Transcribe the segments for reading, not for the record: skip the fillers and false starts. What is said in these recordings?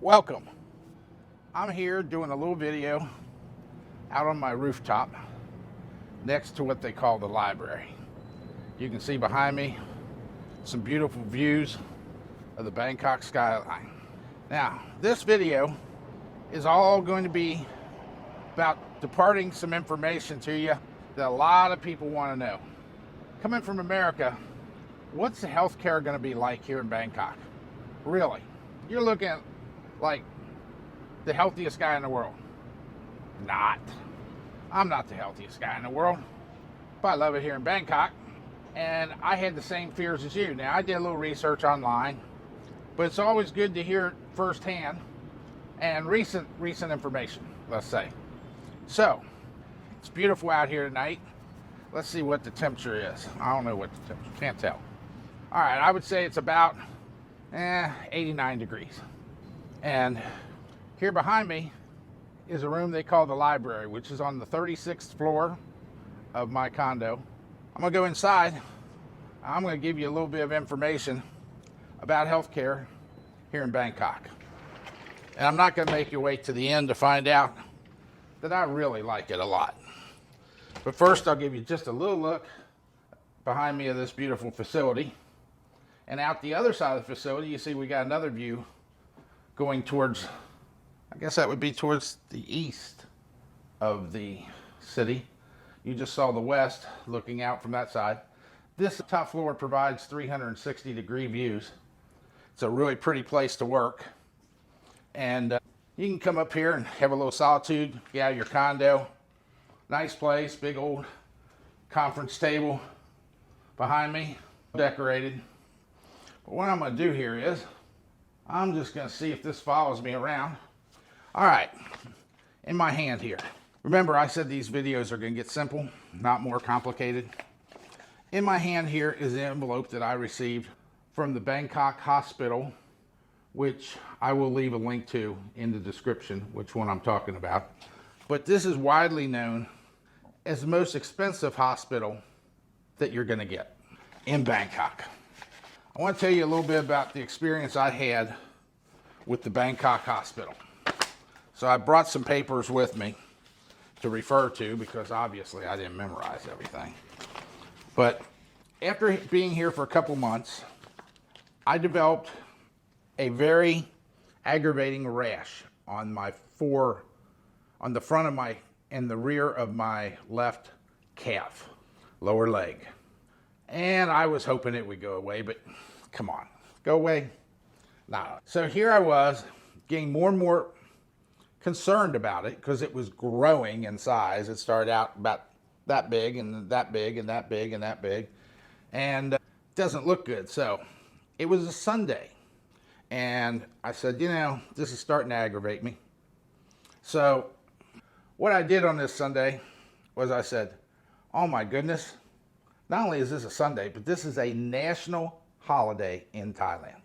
Welcome. I'm here doing a little video out on my rooftop next to what they call the library. You can see behind me some beautiful views of the Bangkok skyline. Now, this video is all going to be about departing some information to you that a lot of people want to know. Coming from America, what's the healthcare going to be like here in Bangkok? Really? You're looking at like the healthiest guy in the world. Not. I'm not the healthiest guy in the world, but I love it here in Bangkok. And I had the same fears as you. Now, I did a little research online, but it's always good to hear it firsthand and recent information, let's say. So, it's beautiful out here tonight. Let's see what the temperature is. I don't know what the temperature, can't tell. All right, I would say it's about 89 degrees. And here behind me is a room they call the library, which is on the 36th floor of my condo. I'm gonna go inside. I'm gonna give you a little bit of information about healthcare here in Bangkok. And I'm not gonna make you wait to the end to find out that I really like it a lot. But first, I'll give you just a little look behind me of this beautiful facility. And out the other side of the facility, you see we got another view going towards, I guess that would be towards the east of the city. You just saw the west looking out from that side. This top floor provides 360-degree views. It's a really pretty place to work. And you can come up here and have a little solitude, get out of your condo. Nice place, big old conference table behind me, decorated. But what I'm going to do here is, I'm just going to see if this follows me around. All right, in my hand here. Remember, I said these videos are going to get simple, not more complicated. In my hand here is the envelope that I received from the Bangkok Hospital, which I will leave a link to in the description, which one I'm talking about. But this is widely known as the most expensive hospital that you're going to get in Bangkok. I want to tell you a little bit about the experience I had with the Bangkok Hospital. So I brought some papers with me to refer to because obviously I didn't memorize everything. But after being here for a couple months, I developed a very aggravating rash on the front of my and the rear of my left calf, lower leg. And I was hoping it would go away, but come on, go away? No. So here I was getting more and more concerned about it because it was growing in size. It started out about that big and that big and that big and that big. And it doesn't look good. So it was a Sunday. And I said, this is starting to aggravate me. So what I did on this Sunday was I said, oh my goodness, not only is this a Sunday, but this is a national holiday in Thailand.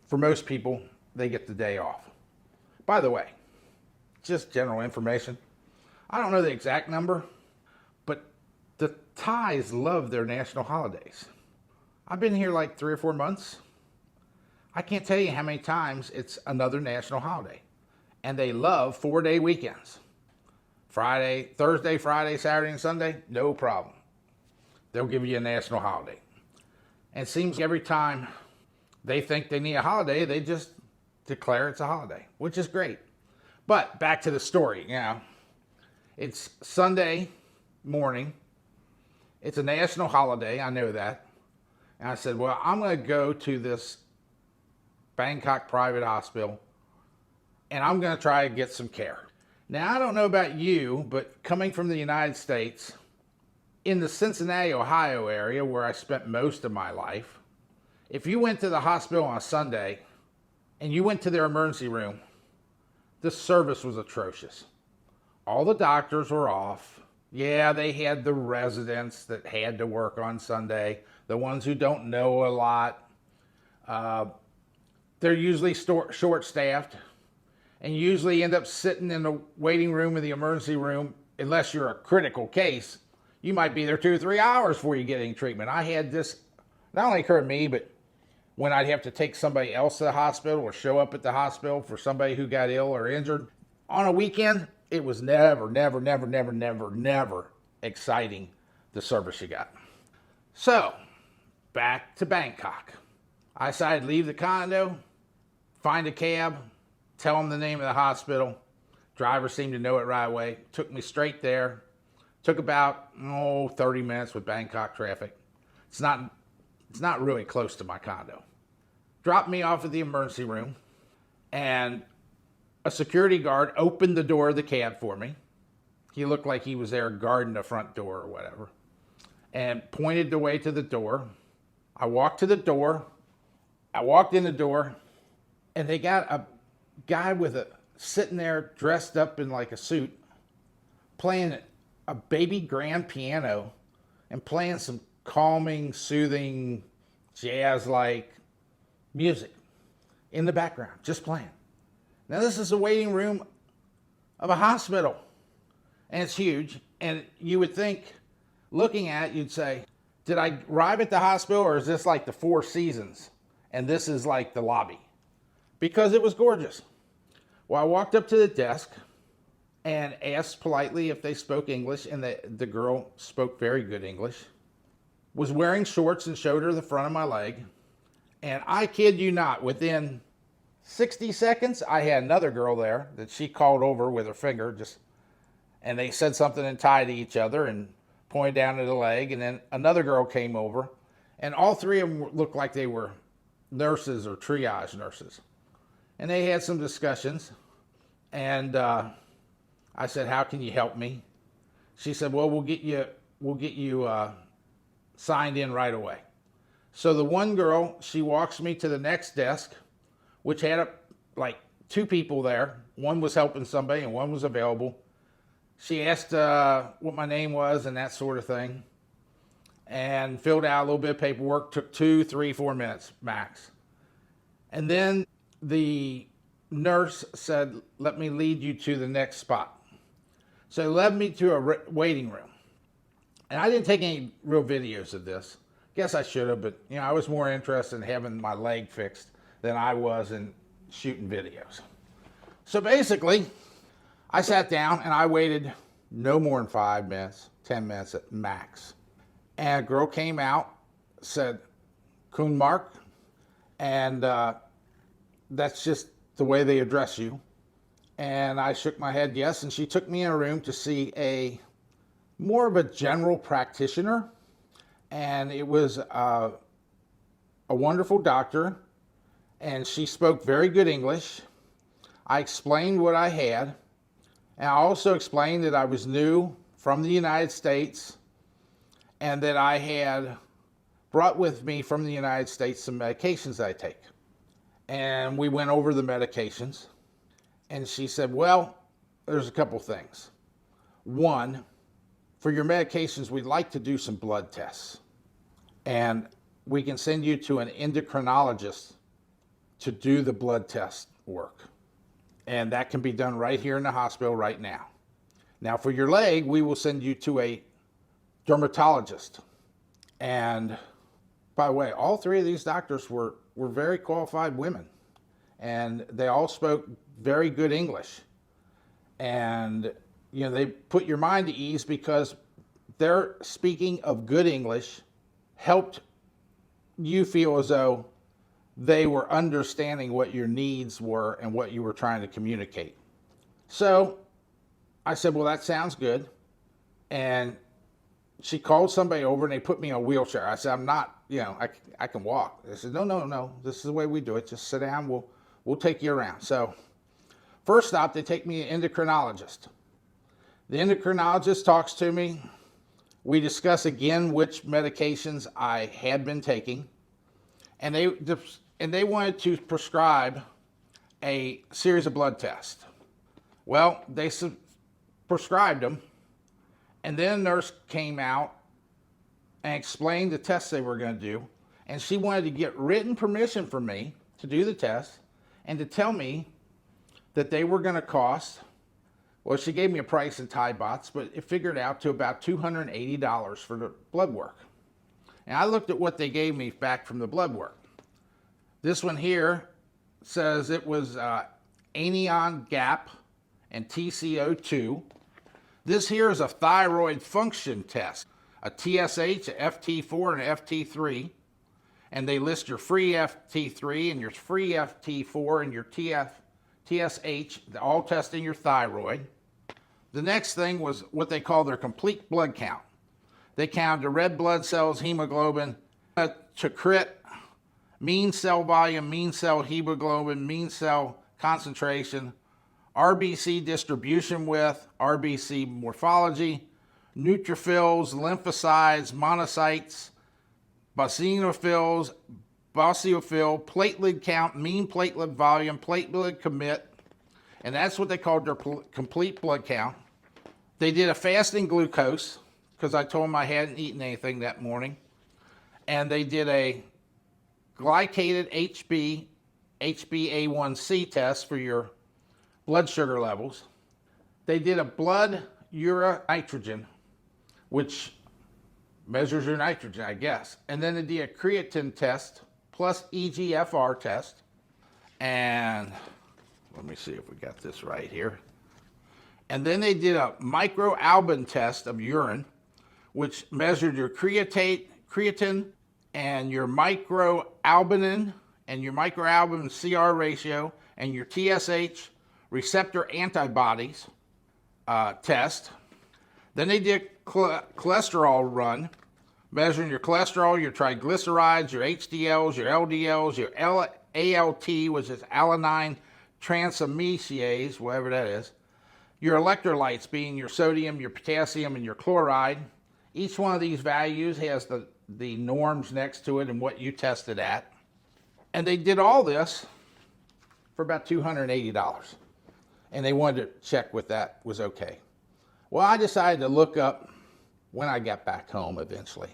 For most people, they get the day off. By the way, just general information. I don't know the exact number, but the Thais love their national holidays. I've been here like 3 or 4 months. I can't tell you how many times it's another national holiday. And they love 4-day weekends. Thursday, Friday, Saturday, and Sunday, no problem. They'll give you a national holiday. And it seems every time they think they need a holiday, they just declare it's a holiday, which is great. But back to the story, it's Sunday morning. It's a national holiday, I know that. And I said, well, I'm going to go to this Bangkok private hospital and I'm going to try to get some care. Now, I don't know about you, but coming from the United States, in the Cincinnati, Ohio area where I spent most of my life, if you went to the hospital on a Sunday and you went to their emergency room, the service was atrocious. All the doctors were off. Yeah, they had the residents that had to work on Sunday, the ones who don't know a lot. They're usually short-staffed and usually end up sitting in the waiting room of the emergency room. Unless you're a critical case, you might be there 2 or 3 hours before you get any treatment. I had this not only occur to me, but when I'd have to take somebody else to the hospital or show up at the hospital for somebody who got ill or injured. On a weekend, it was never, never, never, never, never, never exciting, the service you got. So, back to Bangkok. I decided to leave the condo, find a cab, tell them the name of the hospital. Driver seemed to know it right away. Took me straight there. Took about 30 minutes with Bangkok traffic. It's not really close to my condo. Dropped me off at the emergency room, and a security guard opened the door of the cab for me. He looked like he was there guarding the front door or whatever, and pointed the way to the door. I walked to the door. I walked in the door, and they got a guy sitting there dressed up in like a suit, playing a baby grand piano and playing some calming, soothing, jazz-like music in the background, just playing. Now, this is the waiting room of a hospital, and it's huge, and you would think, looking at it, you'd say, did I arrive at the hospital, or is this like the Four Seasons, and this is like the lobby? Because it was gorgeous. Well, I walked up to the desk and asked politely if they spoke English, and the girl spoke very good English. Was wearing shorts and showed her the front of my leg. And I kid you not, within 60 seconds, I had another girl there that she called over with her finger, and they said something in Thai to each other and pointed down to the leg. And then another girl came over, and all three of them looked like they were nurses or triage nurses. And they had some discussions, and I said, "How can you help me?" She said, "Well, we'll get you signed in right away." So the one girl, she walks me to the next desk, which had like two people there. One was helping somebody and one was available. She asked what my name was and that sort of thing, and filled out a little bit of paperwork. Took 2, 3, 4 minutes max. And then the nurse said, "Let me lead you to the next spot." So they led me to a waiting room. And I didn't take any real videos of this. Guess I should have, but I was more interested in having my leg fixed than I was in shooting videos. So basically, I sat down and I waited no more than 5 minutes, 10 minutes at max. And a girl came out, said, "Kun Mark," and that's just the way they address you. And I shook my head yes, and she took me in a room to see more of a general practitioner. And it was a wonderful doctor, and she spoke very good English. I explained what I had, and I also explained that I was new from the United States, and that I had brought with me from the United States some medications I take. And we went over the medications, and she said, "Well, there's a couple things. One, for your medications, we'd like to do some blood tests. And we can send you to an endocrinologist to do the blood test work. And that can be done right here in the hospital right now. Now, for your leg, we will send you to a dermatologist." And by the way, all three of these doctors were very qualified women. And they all spoke very good English. And they put your mind at ease because their speaking of good English helped you feel as though they were understanding what your needs were and what you were trying to communicate. So I said, "Well, that sounds good." And she called somebody over and they put me in a wheelchair. I said, "I'm not, I can walk." They said, No. This is the way we do it. Just sit down. We'll take you around." So first stop, they take me to an endocrinologist. The endocrinologist talks to me. We discuss again which medications I had been taking, and they wanted to prescribe a series of blood tests. Well, they prescribed them, and then a nurse came out and explained the tests they were going to do, and she wanted to get written permission from me to do the tests and to tell me that they were going to cost, well, she gave me a price in Thai bahts, but it figured out to about $280 for the blood work. And I looked at what they gave me back from the blood work. This one here says it was anion gap and TCO2. This here is a thyroid function test, a TSH, a FT4, and a FT3. And they list your free FT3 and your free FT4 and your TSH, all testing your thyroid. The next thing was what they call their complete blood count. They counted the red blood cells, hemoglobin, chakrit, mean cell volume, mean cell hemoglobin, mean cell concentration, RBC distribution width, RBC morphology, neutrophils, lymphocytes, monocytes, basiophils, platelet count, mean platelet volume, platelet commit, and that's what they called their complete blood count. They did a fasting glucose, because I told them I hadn't eaten anything that morning, and they did a glycated HbA1c test for your blood sugar levels. They did a blood urea nitrogen, which measures your nitrogen, I guess. And then they did a creatine test plus EGFR test. And let me see if we got this right here. And then they did a microalbumin test of urine, which measured your creatine and your microalbumin and your microalbumin CR ratio and your TSH receptor antibodies test. Then they did cholesterol run, measuring your cholesterol, your triglycerides, your HDLs, your LDLs, your ALT, which is alanine transaminase, whatever that is, your electrolytes being your sodium, your potassium, and your chloride. Each one of these values has the norms next to it and what you tested at. And they did all this for about $280. And they wanted to check if that was okay. Well, I decided to look up, when I got back home eventually,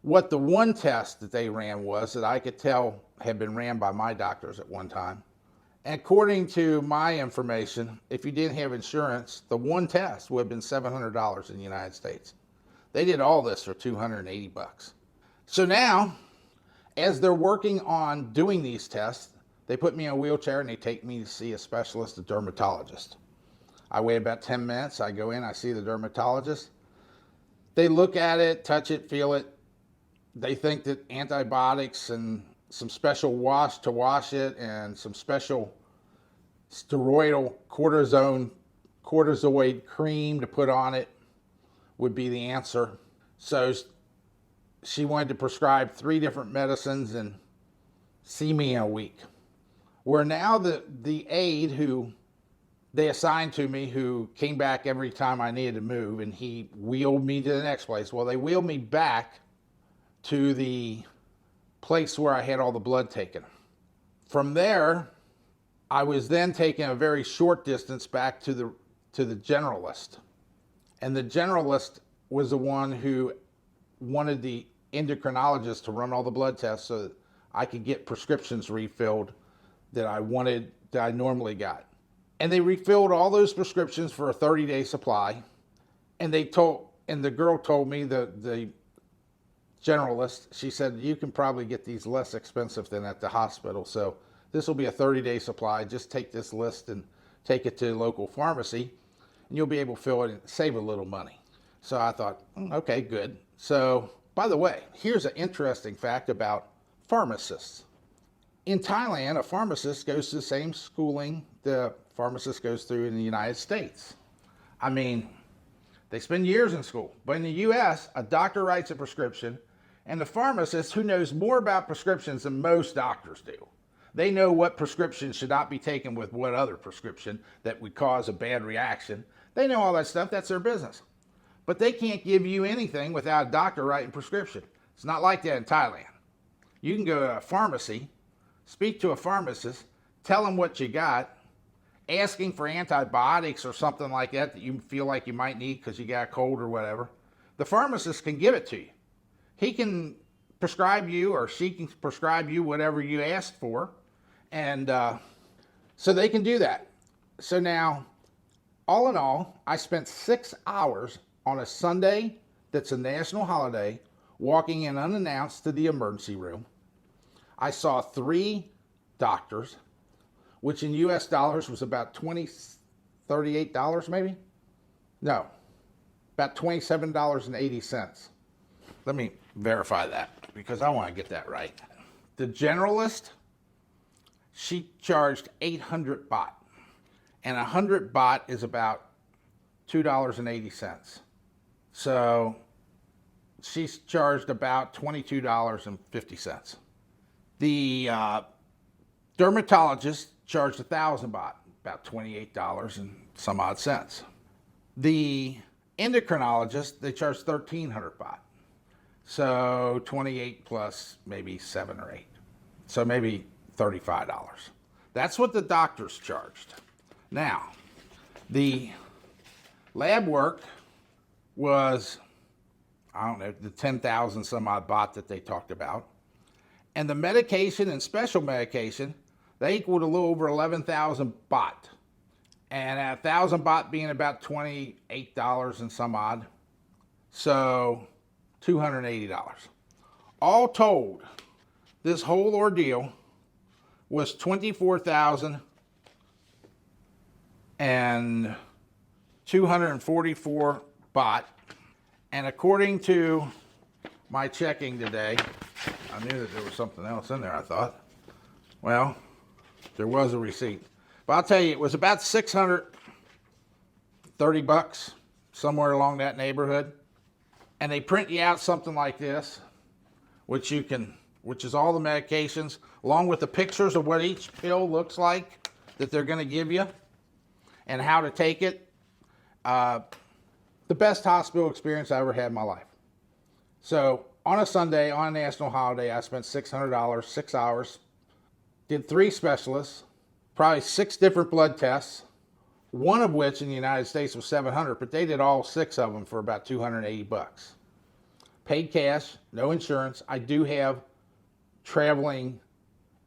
what the one test that they ran was that I could tell had been ran by my doctors at one time. And according to my information, if you didn't have insurance, the one test would have been $700 in the United States. They did all this for $280. So now, as they're working on doing these tests, they put me in a wheelchair and they take me to see a specialist, a dermatologist. I wait about 10 minutes. I go in, I see the dermatologist. They look at it, touch it, feel it. They think that antibiotics and some special wash to wash it and some special steroidal cortisoid cream to put on it would be the answer. So she wanted to prescribe 3 different medicines and see me in a week. Where now the aide who they assigned to me, who came back every time I needed to move, and he wheeled me to the next place. Well, they wheeled me back to the place where I had all the blood taken. From there, I was then taken a very short distance back to the generalist. And the generalist was the one who wanted the endocrinologist to run all the blood tests so that I could get prescriptions refilled that I normally got. And they refilled all those prescriptions for a 30-day supply. And the girl told me, the generalist, she said, you can probably get these less expensive than at the hospital. So this will be a 30-day supply. Just take this list and take it to the local pharmacy and you'll be able to fill it and save a little money. So I thought, okay, good. So, by the way, here's an interesting fact about pharmacists. In Thailand, a pharmacist goes to the same schooling the pharmacist goes through in the United States. I mean, they spend years in school. But in the US, a doctor writes a prescription, and the pharmacist, who knows more about prescriptions than most doctors do, they know what prescription should not be taken with what other prescription that would cause a bad reaction. They know all that stuff. That's their business. But they can't give you anything without a doctor writing a prescription. It's not like that in Thailand. You can go to a pharmacy, speak to a pharmacist, tell them what you got, asking for antibiotics or something like that you feel like you might need because you got a cold or whatever. The pharmacist can give it to you. He can prescribe you, or she can prescribe you whatever you asked for. And so they can do that. So now, all in all, I spent 6 hours on a Sunday that's a national holiday walking in unannounced to the emergency room. I saw 3 doctors, which in US dollars was about $38 maybe? No, about $27.80. Let me verify that because I want to get that right. The generalist, she charged 800 baht, and 100 baht is about $2.80. So she's charged about $22.50. The dermatologist charged 1,000 baht, about $28 and some odd cents. The endocrinologist, they charged 1,300 baht. So 28 plus maybe 7 or 8. So maybe $35. That's what the doctors charged. Now, the lab work was, I don't know, the 10,000 some odd baht that they talked about. And the medication and special medication, they equaled a little over 11,000 baht. And 1,000 baht being about $28 and some odd. So $280. All told, this whole ordeal was 24,244 baht. And according to my checking today, I knew that there was something else in there, I thought. Well, there was a receipt. But I'll tell you, it was about 630 bucks, somewhere along that neighborhood. And they print you out something like this, which is all the medications, along with the pictures of what each pill looks like that they're going to give you and how to take it. The best hospital experience I ever had in my life. So on a Sunday, on a national holiday, I spent $600, 6 hours, did 3 specialists, probably 6 different blood tests, one of which in the United States was $700, but they did all 6 of them for about 280 bucks. Paid cash, no insurance. I do have traveling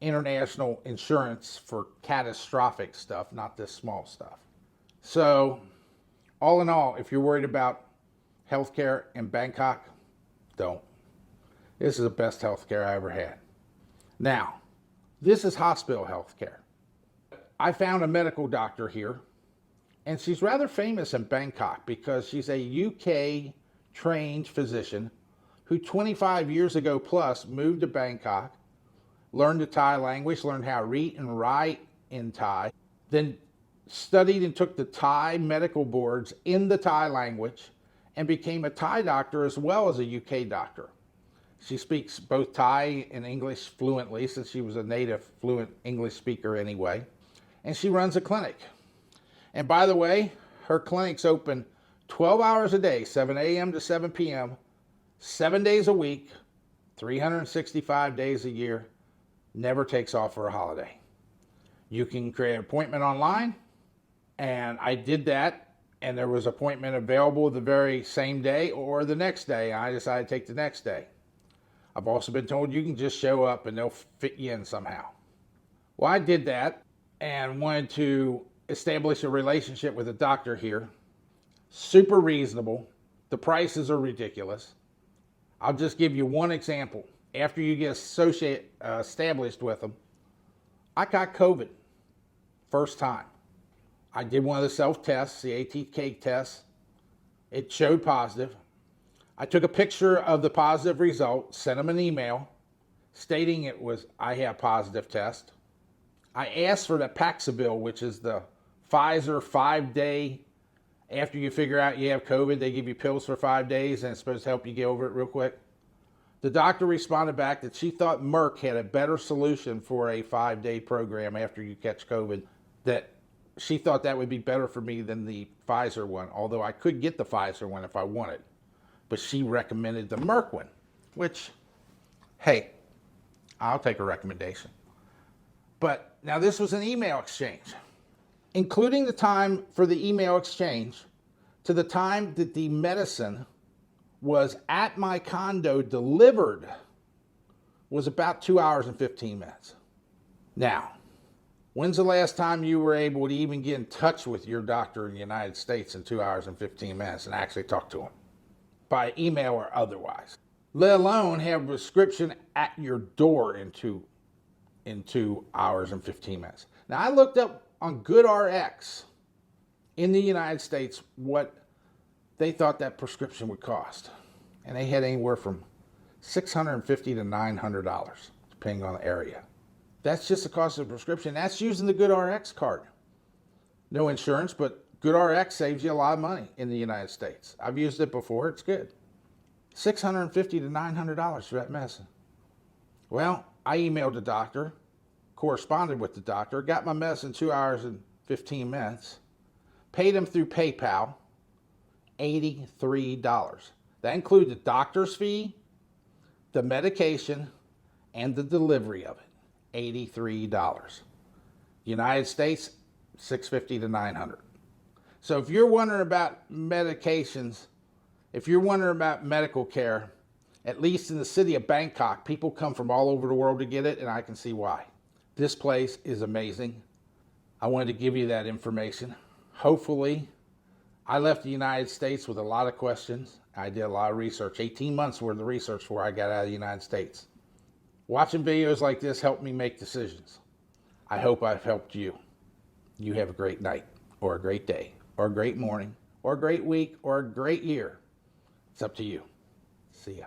international insurance for catastrophic stuff, not this small stuff. So all in all, if you're worried about healthcare in Bangkok, don't. This is the best healthcare I ever had. Now, this is hospital healthcare. I found a medical doctor here, and she's rather famous in Bangkok because she's a UK trained physician who 25 years ago plus moved to Bangkok, learned the Thai language, learned how to read and write in Thai, then studied and took the Thai medical boards in the Thai language and became a Thai doctor as well as a UK doctor. She speaks both Thai and English fluently since she was a native fluent English speaker anyway. And she runs a clinic. And by the way, her clinic's open 12 hours a day, 7 a.m. to 7 p.m., 7 days a week, 365 days a year, never takes off for a holiday. You can create an appointment online, and I did that, and there was an appointment available the very same day or the next day. I decided to take the next day. I've also been told you can just show up and they'll fit you in somehow. Well, I did that and wanted to establish a relationship with a doctor here. Super reasonable. The prices are ridiculous. I'll just give you one example. After you get established with them, I got COVID. First time. I did one of the self-tests, the ATK test. It showed positive. I took a picture of the positive result, sent them an email stating I have positive test. I asked for the Paxlovid, which is the Pfizer 5-day, after you figure out you have COVID, they give you pills for 5 days and it's supposed to help you get over it real quick. The doctor responded back that she thought Merck had a better solution for a 5-day program after you catch COVID, that she thought that would be better for me than the Pfizer one, although I could get the Pfizer one if I wanted. But she recommended the Merck one, which, hey, I'll take a recommendation. But now this was an email exchange. Including the time for the email exchange to the time that the medicine was at my condo delivered was about 2 hours and 15 minutes. Now, when's the last time you were able to even get in touch with your doctor in the United States in 2 hours and 15 minutes and actually talk to him? By email or otherwise. Let alone have a prescription at your door in in 2 hours and 15 minutes. Now, I looked up on GoodRx in the United States what they thought that prescription would cost. And they had anywhere from $650 to $900, depending on the area. That's just the cost of the prescription. That's using the GoodRx card. No insurance, but GoodRx saves you a lot of money in the United States. I've used it before. It's good. $650 to $900 for that medicine. Well, I emailed the doctor, corresponded with the doctor, got my medicine 2 hours and 15 minutes, paid him through PayPal, $83. That included the doctor's fee, the medication, and the delivery of it. $83. United States, $650 to $900. So if you're wondering about medications, if you're wondering about medical care, at least in the city of Bangkok, people come from all over the world to get it, and I can see why. This place is amazing. I wanted to give you that information. Hopefully, I left the United States with a lot of questions. I did a lot of research, 18 months worth of research before I got out of the United States. Watching videos like this helped me make decisions. I hope I've helped you. You have a great night, or a great day, or a great morning, or a great week, or a great year. It's up to you. See ya.